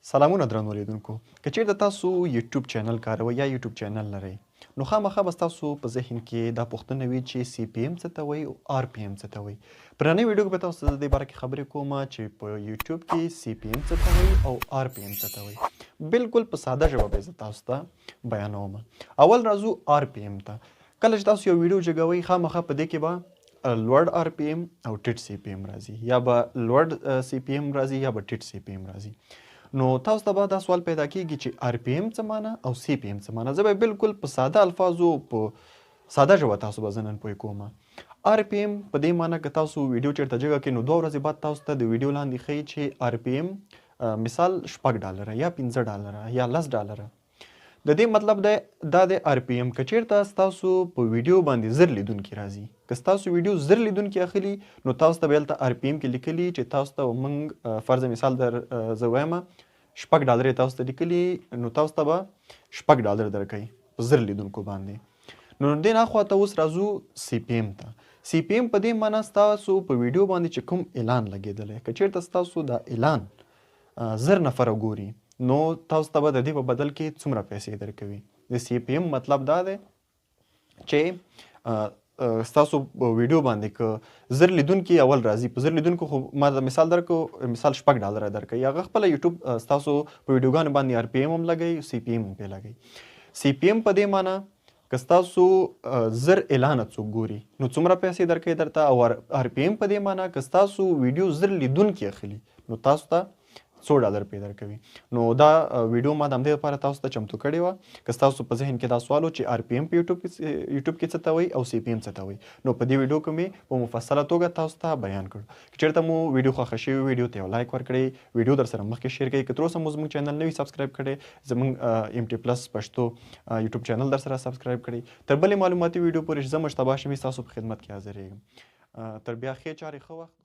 سلامونه درنو لیدونکو که چیرته تاسو یوټیوب چینل کاروئ یا یوټیوب چینل لرئ نو خامخا به ستاسو په ذهن کې دا پوښتنه وي چې سی پی ایم څه ته وایي او آر پی ایم څه ته وایي. په نننۍ ویډیو کې به تاسو ته د دې باره کې خبرې کوم چې په یوټیوب کې سی پی ایم څه ته وایي او آر پی ایم څه ته وایي. بالکل په ساده ژبه به زه تاسو ته بیانوم. اول راځو آر پی ایم ته. کله چې تاسو یو ویډیو جوړوئ خامخا په دې کې به لوړ آر پی ایم او ټیټ سی پی ایم راځي، یا به لوړ سی پی ایم راځي یا به ټیټ سی پی ایم راځي. نو تاسو ته به دا سوال پیدا کیږي چې آر پی ایم څه معنی او سی پی ایم څه معنی. زه به بالکل په ساده الفاظو په ساده ژبه تاسو به زه نن پوه کوم. آر پی ایم په دې معنی که تاسو ویډیو چیرته جګه کړئ نو 2 ورځې بعد تاسو ته د ویډیو لاندې ښیي چې آر پی ایم مثال $6 یا $15 یا $10. د دې مطلب دا د آر پی ایم که چیرته ستاسو په ویډیو باندې زر لیدونکي راځي، که ستاسو ویډیو زر لیدونکي اخلي نو تاسو ته به هلته آر پی ایم کې لیکلي چې تاسو ته موږ فرض مثال زه وایم $6 یې تاسو ته لیکلي نو تاسو ته به $6 درکوي په زر لیدونکو باندې. نو دې نه خواته اوس راځو سی پی ایم ته. سی پی ایم په دې معنی ستاسو په ویډیو باندې چې کوم اعلان لګېدلی، که چیرته ستاسو دا اعلان زر نفره ګوري نو تاسو ته به د دې په بدل کې څومره پیسې درکوي. د سی پی ایم مطلب دا دی چې ستاسو ویډیو باندې که زر لیدونکي اول راځي، په زر لیدونکو خو ما د مثال درکړو، مثال $6 درکوي. هغه خپله یوټیوب ستاسو په ویډیوګانو باندې آر پی ایم هم لګوي، سی پی ایم هم پرې لګوي. سی پی ایم په دې معنی که ستاسو زر اعلانه څوک ګوري نو څومره پیسې درکوي درته، او آر پی ایم په دې معنی که ستاسو ویډیو زر لیدونکي اخلي نو تاسو ته $100 پې درکوي. نو دا ویډیو ما د همدې لپاره تاسو ته چمتو کړې وه که ستاسو په ذهن کې دا سوال و چې آر پی ایم په یوټیوب کې څه ته وایي او سی پی ایم څه ته وایي. نو په دې ویډیو کې مې په مفصله توګه تاسو ته بیان کړو. که چېرته مو ویډیو خوښه شوې ویډیو ته یو لایک ورکړئ، ویډیو در سره مخکې شیر کړئ. که تر اوسه مو زموږ چینل نه وي سبسکرایب کړی، زموږ ایم ټي پلس پښتو یوټیوب چینل در سره سبسکرایب کړئ. تر بلې معلوماتي ویډیو پورې چې زه مشتبه شمي ستاسو په خدمت کې حاضرېږم. تر بیا ښې چارې ښه وخت.